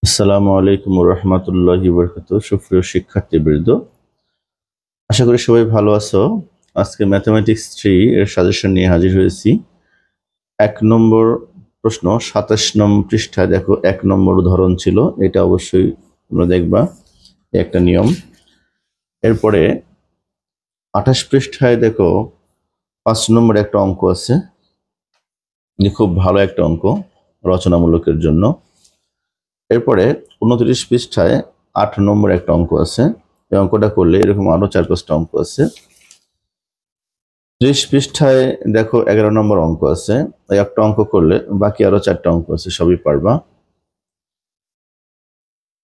আসসালামু আলাইকুম রহমতুল্লাহি বারাকাতুহু। সুপ্রিয় শিক্ষার্থীবৃন্দ, আশা করি সবাই ভালো আছো। আজকে ম্যাথমেটিক্স 3 এর সাজেশন নিয়ে হাজির হয়েছি। 1 নম্বর প্রশ্ন 27 নম্বর পৃষ্ঠায় দেখো, 1 নম্বর উদাহরণ ছিল, এটা অবশ্যই তোমরা দেখবা, একটা নিয়ম। এরপরে 28 পৃষ্ঠায় দেখো 5 নম্বর একটা অঙ্ক আছে, খুব ভালো একটা অঙ্ক রচনামূলকের জন্য। এরপরে 29 পৃষ্ঠায় 8 নম্বর একটা অঙ্ক আছে। এই অঙ্কটা করলে এরকম আরো 4-5টা অঙ্ক আছে। 30 পৃষ্ঠায় দেখো 11 নম্বর অঙ্ক আছে। এই একটা অঙ্ক করলে বাকি আরো 4টা অঙ্ক আছে, সবই পারবা।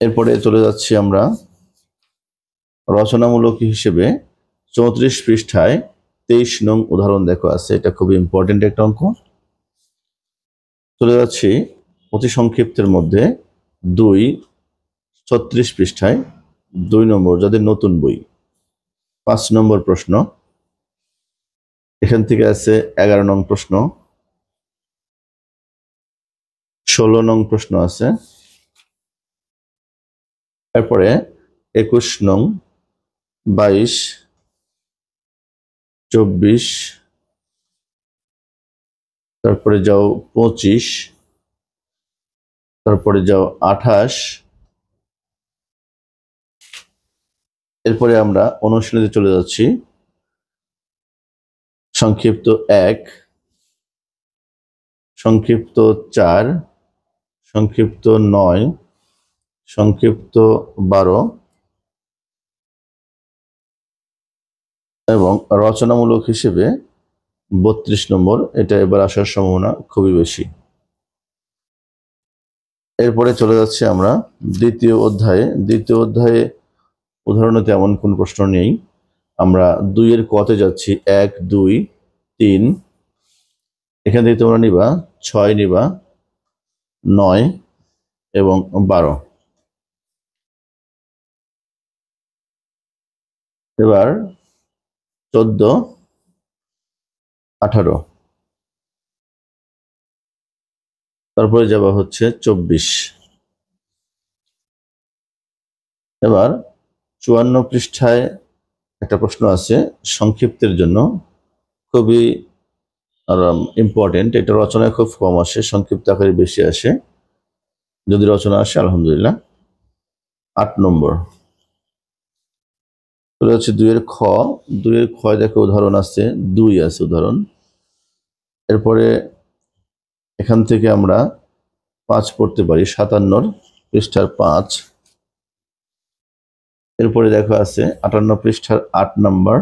এরপরে চলে যাচ্ছি আমরা রচনামূলক হিসেবে 34 পৃষ্ঠায় 23 নং উদাহরণ দেখো আছে, এটা খুবই ইম্পর্টেন্ট একটা অঙ্ক। চলে যাচ্ছি অতি সংক্ষিপ্তের মধ্যে 36 পৃষ্ঠায় 2 নম্বর, যাদের নতুন বই, 5 নম্বর প্রশ্ন। এখান থেকে আছে 11 নং প্রশ্ন, 16 নং প্রশ্ন আছে। এরপরে 21 নং, 22, 24, তারপরে যাও 25, তারপরে যাও 28। এরপরে আমরা অনুশীলনীতে চলে যাচ্ছি। সংক্ষিপ্ত 1, সংক্ষিপ্ত 4, সংক্ষিপ্ত 9, সংক্ষিপ্ত 12 এবং রচনামূলক হিসেবে 32 নম্বর। এটা এবার আসার সম্ভাবনা খুবই বেশি। এরপরে চলে যাচ্ছে আমরা দ্বিতীয় অধ্যায়ে। দ্বিতীয় অধ্যায়ে উদাহরণে তেমন কোন প্রশ্ন নেই। আমরা 2 এর কতে যাচ্ছি, 1, 2, 3। এখান থেকে তোমরা নিবা 6, নিবা 9 এবং 12। এবার 14, 18, তারপরে যাবা হচ্ছে 24। এবার 54 পৃষ্ঠায় একটা প্রশ্ন আছে সংক্ষিপ্তের জন্য, খুবই ইম্পর্টেন্ট। এটা রচনায় খুব কম আসে, সংক্ষিপ্ত আকারে বেশি আসে। যদি রচনা আসে আলহামদুলিল্লাহ। 8 নম্বর চলে যাচ্ছে 2 এর খ। 2 এর খ দেখো উদাহরণ আছে, 2 আছে উদাহরণ। এরপরে এখান থেকে আমরা 5 পড়তে পারি, 57 পৃষ্ঠার 5। এরপরে দেখো আছে 58 পৃষ্ঠার 8 নম্বর।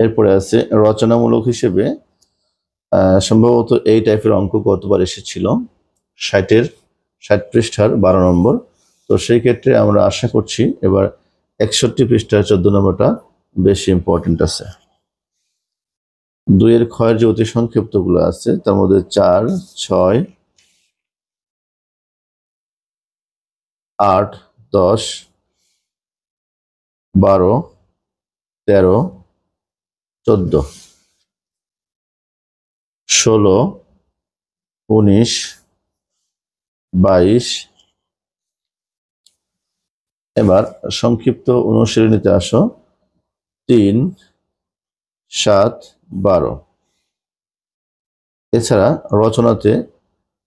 এরপরে আছে রচনামূলক হিসেবে সম্ভবত এই টাইপের অঙ্ক কতবার এসেছিল, 60 পৃষ্ঠার 12 নম্বর। তো সেই ক্ষেত্রে আমরা আশা করছি এবার 61 পৃষ্ঠার 14 নম্বরটা বেশি ইম্পর্টেন্ট আছে। 2 এর ক্ষয়ের যে অতি সংক্ষিপ্ত গুলো আছে তার মধ্যে 4, 6, 8, 10, 12, 13, 14, 16, 19, 22। এবার সংক্ষিপ্ত অনুশীলনীতে আসো, 3, 7, 12। এছাড়া রচনাতে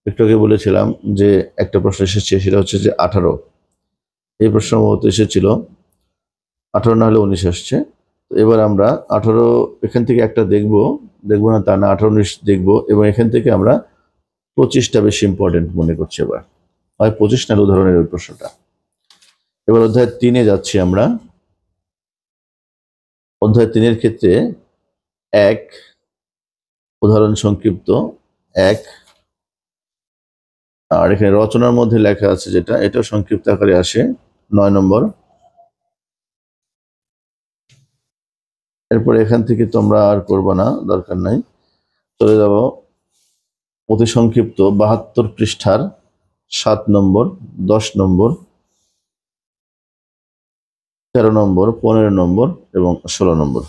একটু আগে বলেছিলাম যে একটা প্রশ্ন এসেছে, সেটা হচ্ছে যে 18। এই প্রশ্ন মতো এসেছিল 18 না হলে 19 আসছে। তো এবার আমরা 18 এখান থেকে একটা দেখবো না তা না, 18, 19 দেখবো, এবং এখান থেকে আমরা 25টা বেশি ইম্পর্টেন্ট মনে করছি। এবার হয় 25 না উদাহরণের ওই প্রশ্নটা। এবার অধ্যায় 3-এ যাচ্ছি আমরা। অধ্যায় 3-এর ক্ষেত্রে 1 উদাহরণ সংক্ষিপ্ত 1। আর এখানে রচনার মধ্যে লেখা আছে যেটা, এটাও সংক্ষিপ্ত আকারে আসে, 9 নম্বর। এরপরে এখান থেকে তোমরা আর করবা না, দরকার নাই। চলে যাব অতি সংক্ষিপ্ত 72 পৃষ্ঠার 7 নম্বর, 10 নম্বর, 13 নম্বর, 15 নম্বর এবং 16 নম্বর।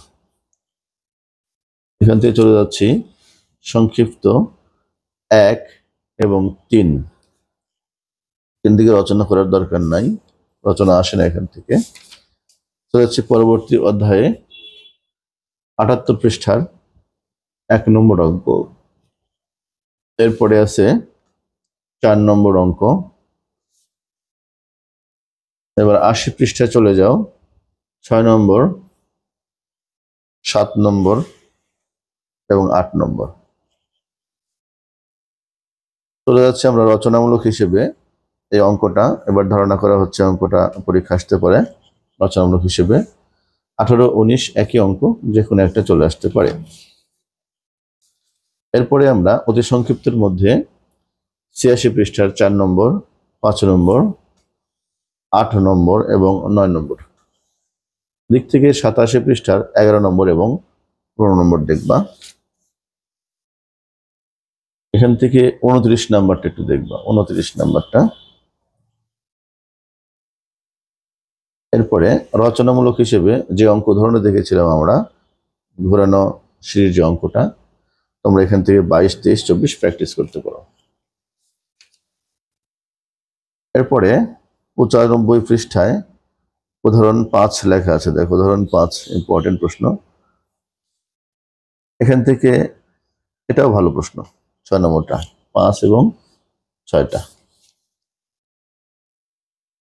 এখান থেকে চলে যাচ্ছি সংক্ষিপ্ত 1 এবং 3। এখান থেকে রচনা করার দরকার নাই, রচনা আসে না এখান থেকে। চলে যাচ্ছে পরবর্তী অধ্যায়ে ৭৮ পৃষ্ঠার ১ নম্বর অঙ্ক। এরপরে আছে ৪ নম্বর অঙ্ক। এবার ৮০ পৃষ্ঠায় চলে যাও, ৬ নম্বর, ৭ নম্বর এবং ৮ নম্বর। চলে যাচ্ছে আমরা রচনামূলক হিসেবে এই অঙ্কটা। এবার ধারণা করা হচ্ছে অঙ্কটা পরীক্ষা আসতে পারে রচনামূলক হিসেবে। ১৮, ১৯ একই অঙ্ক, যে কোনো একটা চলে আসতে পারে। এরপরে আমরা অতি সংক্ষিপ্তের মধ্যে ৮৬ পৃষ্ঠার ৪ নম্বর, ৫ নম্বর, ৮ নম্বর এবং ৯ নম্বর দিক থেকে ৮৭ পৃষ্ঠার ১১ নম্বর এবং ১৫ নম্বর দেখবা। এখান থেকে ২৯ নাম্বারটা একটু দেখবা, ২৯ নাম্বারটা। এরপরে রচনামূলক হিসেবে যে অঙ্ক ধরনের দেখেছিলাম আমরা, ঘোরানো সিরিজ যে অঙ্কটা, তোমরা এখান থেকে ২২, ২৩, ২৪ প্র্যাকটিস করতে পারো। এরপরে ৯৫ পৃষ্ঠায় উদাহরণ ৫ লেখা আছে, দেখো উদাহরণ ৫ ইম্পর্টেন্ট প্রশ্ন। এখান থেকে এটাও ভালো প্রশ্ন, ৬ নম্বরটা, ৫ এবং ৬টা।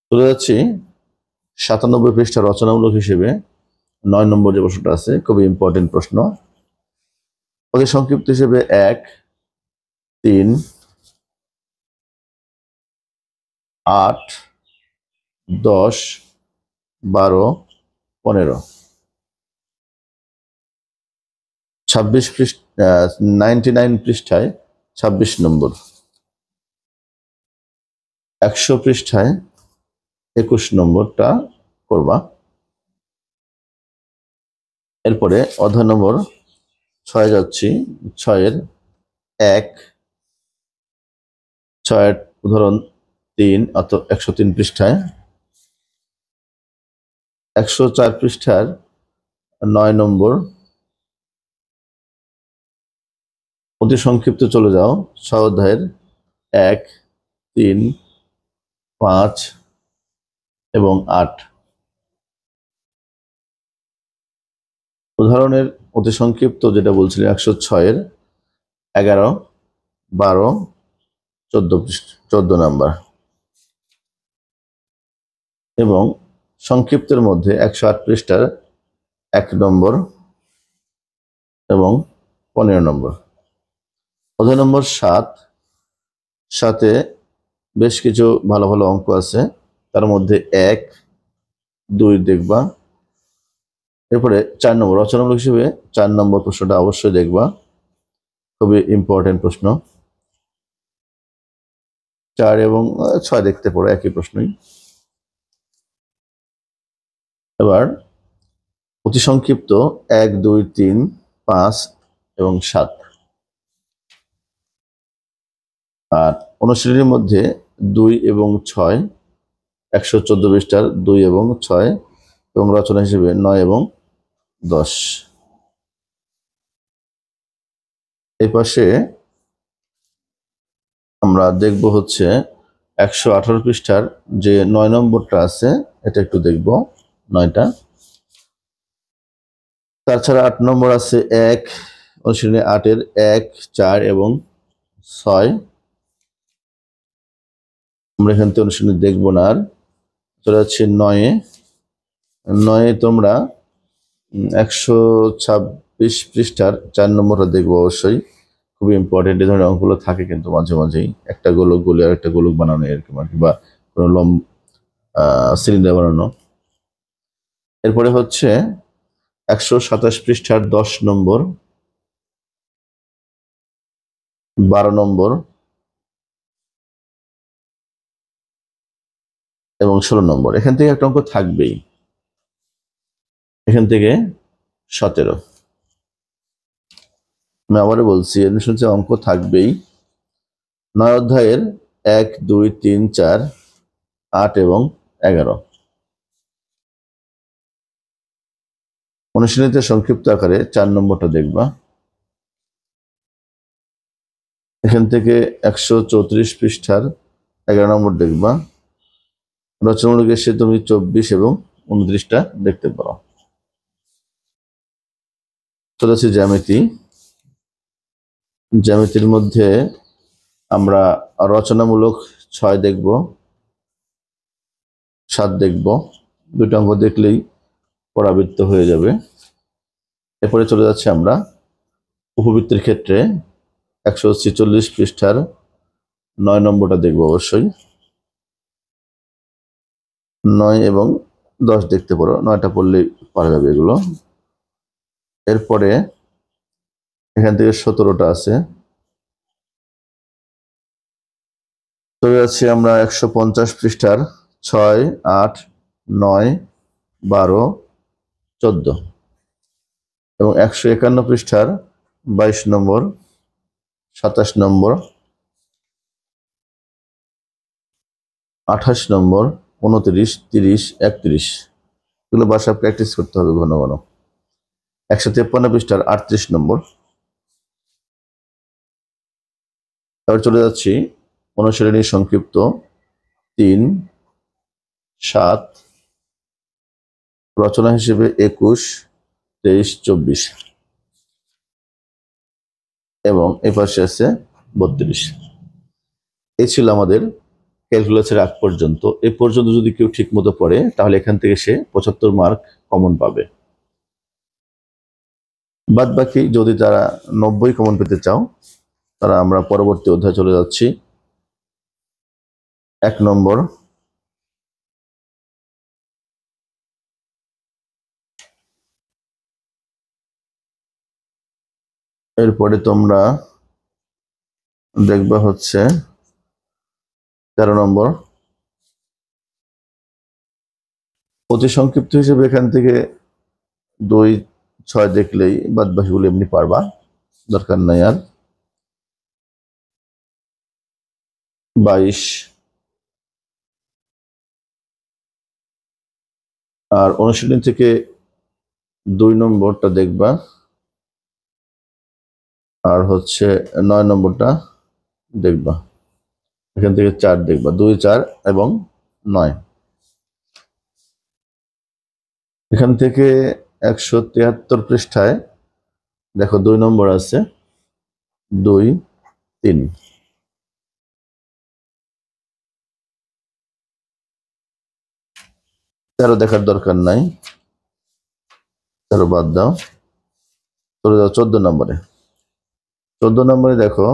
চলে যাচ্ছি ৯৭ পৃষ্ঠা রচনামূলক হিসেবে ৯ নম্বর যে প্রশ্নটা আছে, খুবই ইম্পর্টেন্ট প্রশ্ন। অতি সংক্ষিপ্ত হিসেবে ১, ৩, ৮, ১০, ১২, ১৫, ২৬ পৃষ্ঠা ৯৯ পৃষ্ঠায় ২৬ নম্বর, ১০০ পৃষ্ঠায় ২১ নম্বরটা করবা। এরপরে অধ্যায় নম্বর ৬ যাচ্ছি, ৬-এর ১, ৬-এর উদাহরণ ৩ অর্থাৎ ১০৩ পৃষ্ঠায়, ১০৪ পৃষ্ঠার ৯ নম্বর। অতি সংক্ষিপ্ত চলে যাও ৬ অধ্যায়ের ১, ৩, ৫ এবং ৮। উদাহরণের অতি সংক্ষিপ্ত যেটা বলছিলেন ১০৬-এর ১১, ১২, ১৪ নাম্বার এবং সংক্ষিপ্তের মধ্যে ১০৮ পৃষ্ঠার ১ নম্বর এবং ১৫ নম্বর। অধ্যায় নম্বর ৭-এ বেশ কিছু ভালো ভালো অঙ্ক আছে, তার মধ্যে ১, ২ দেখবা। এরপরে ৪ নম্বর রচনামূলক হিসেবে ৪ নম্বর প্রশ্নটা অবশ্যই দেখবা, খুবই ইম্পর্টেন্ট প্রশ্ন। ৪ এবং ৬ দেখতে পারো, একই প্রশ্নই। এবার অতি সংক্ষিপ্ত ১, ২, ৩, ৫ এবং ৭। আর অনুশীলনীর মধ্যে ২ এবং ৬, ১১৪ পৃষ্ঠার ২ এবং ৬ এবং রচনা হিসেবে ৯ এবং ১০। এই পাশে আমরা দেখব হচ্ছে ১১৮ পৃষ্ঠার যে ৯ নম্বরটা আছে, এটা একটু দেখব, ৯টা। তাছাড়া ৮ নম্বর আছে ১, অনুশীলনী ৮-এর ১, ৪ এবং ৬। আমরা এখান থেকে অনুশীলনী দেখবো না। আর চলে যাচ্ছে ৯-এ তোমরা ১২৬ পৃষ্ঠার ৪ নম্বরটা দেখবো অবশ্যই, খুবই ইম্পর্টেন্ট। এই ধরনের অঙ্কগুলো থাকে কিন্তু মাঝে মাঝেই, একটা গোলক গলি আর একটা গোলক বানানো এরকম আর কি, বা কোনো সিলিন্ডার বানানো। এরপরে হচ্ছে ১২৭ পৃষ্ঠার ১০ নম্বর, ১২ নম্বর এবং ১৬ নম্বর। এখান থেকে একটা অঙ্ক থাকবেই, এখান থেকে ১৭। আমি আবারও বলছি, এডমিশন অঙ্ক থাকবেই। ৯ অধ্যায়ের ১, ২, ৩, ৪, ৮ এবং ১১। অনুশীলনীতে সংক্ষিপ্ত আকারে ৪ নম্বরটা দেখবা। এখান থেকে ১৩৪ পৃষ্ঠার ১১ নম্বর দেখবা। রচনামূলক এসে তুমি 24 এবং 29টা দেখতে পারো। চলে আসি জ্যামিতি। জ্যামিতির মধ্যে আমরা রচনামূলক 6 দেখব, 7 দেখব। 2টা অঙ্ক দেখলেই পরাবৃত্ত হয়ে যাবে। এরপরে চলে যাচ্ছে আমরা উপবৃত্তের ক্ষেত্রে 146 পৃষ্ঠার 9 নম্বরটা দেখব। অবশ্যই 9 এবং 10 দেখতে পারো, 9টা পড়লেই পারা যাবে এগুলো। এরপরে এখান থেকে 17টা আছে। চলে যাচ্ছি আমরা 150 পৃষ্ঠার 6, 8, 9, 12, 14 এবং 151 পৃষ্ঠার 22 নম্বর, 27 নম্বর, 28 নম্বর, 29, 30, 31 এগুলো বাসায় প্র্যাকটিস করতে হবে ঘন ঘন। 153 পৃষ্ঠার 38 নম্বর। এবার চলে যাচ্ছি অনুশীলনী সংক্ষিপ্ত 3, 7 রচনা হিসেবে 21, 23, 24 এবং এ পাশে আছে 32। এই ছিল আমাদের ক্যালকুলাসের আগ পর্যন্ত। এ পর্যন্ত যদি কেউ ঠিক মতো পড়ে তাহলে এখান থেকে সে 75 মার্ক কমন পাবে। বাদ বাকি যদি যারা 90 কমন পেতে চাও তারা আমরা পরবর্তী অধ্যায়ে চলে যাচ্ছি। 1 নম্বর এরপরে তোমরা দেখবা হচ্ছে 13 নম্বর। অতি সংক্ষিপ্ত হিসেবে এখান থেকে 2, 6 দেখলেই বাদ বাকিগুলো এমনি পারবা, দরকার নাই আর। 22 আর অনুশীলনী থেকে 2 নম্বরটা দেখবা আর হচ্ছে 9 নম্বরটা দেখবা। এখান থেকে 4 দেখবা, 2, 4 এবং 9। এখান থেকে 173 পৃষ্ঠায় দেখো 2 নম্বর আছে, 2, 3। 13 দেখার দরকার নাই, 13 বাদ দাও। চলে যাও 14 নম্বরে। 14 নম্বরে দেখো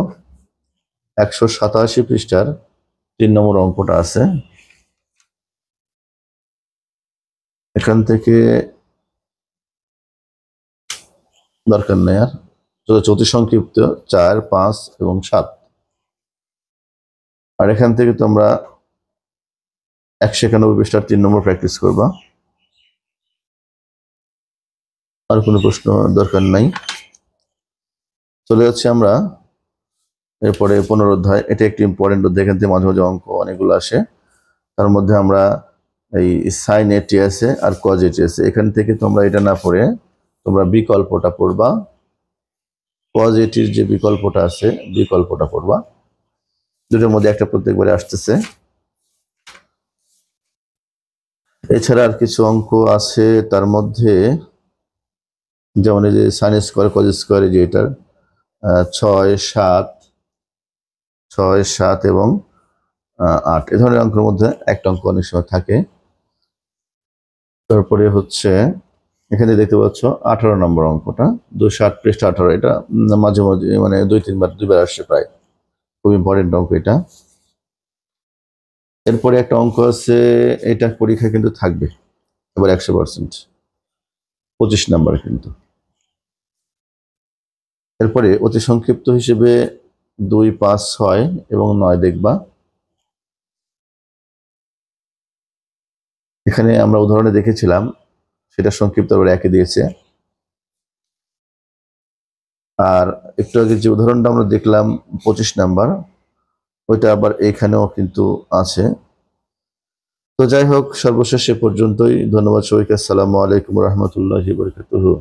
187 পৃষ্ঠার 3 নম্বর অঙ্কটা আছে। এখান থেকে দরকার নেই আর। অতি সংক্ষিপ্ত 4, 5 এবং 7। আর এখান থেকে তোমরা 191 পৃষ্ঠার 3 নম্বর প্র্যাকটিস করবা। আর কোনো প্রশ্ন দরকার নাই। চলে যাচ্ছি আমরা এরপরে 15 অধ্যায়। এটা একটি ইম্পর্টেন্ট অধ্যায়। এখান থেকে মাঝে মাঝে অঙ্ক অনেকগুলো আসে। তার মধ্যে আমরা এই সাইন এটি আছে আর কজ এটি আছে। এখান থেকে তোমরা এটা না পড়ে তোমরা বিকল্পটা পড়বা। কজ এটির যে বিকল্পটা আছে বিকল্পটা পড়বা। দুটোর মধ্যে একটা প্রত্যেকবারে আসতেছে। এছাড়া আর কিছু অঙ্ক আছে তার মধ্যে, যেমন এই যে সাইন স্কোয়ার কজ স্কোয়ার, যে এটার 6, 7 এবং 8 এ ধরনের অঙ্কের মধ্যে একটা অঙ্ক অনেক সময় থাকে। তারপরে হচ্ছে এখানে দেখতে পাচ্ছ 18 নম্বর অঙ্কটা, 208 পৃষ্ঠা 18। এটা মাঝে মাঝে মানে 2-3 বার 2 বার আসছে প্রায়। খুব ইম্পর্টেন্ট অঙ্ক এটা। এরপরে একটা অঙ্ক আছে, এটা পরীক্ষায় কিন্তু থাকবে এবার 100%, 25 নাম্বার কিন্তু। এরপরে অতি সংক্ষিপ্ত হিসেবে 2, 5, 6 এবং 9 দেখবা। এখানে আমরা উদাহরণে দেখেছিলাম, সেটা সংক্ষিপ্ত আবার একই দিয়েছে। আর একটু আগে যে উদাহরণটা আমরা দেখলাম 25 নাম্বার, ওইটা আবার এখানেও কিন্তু আছে। তো যাই হোক, সর্বশেষ এ পর্যন্তই। ধন্যবাদ সবাইকে। আসসালামু আলাইকুম রহমতুল্লাহি ওয়া বারাকাতুহু।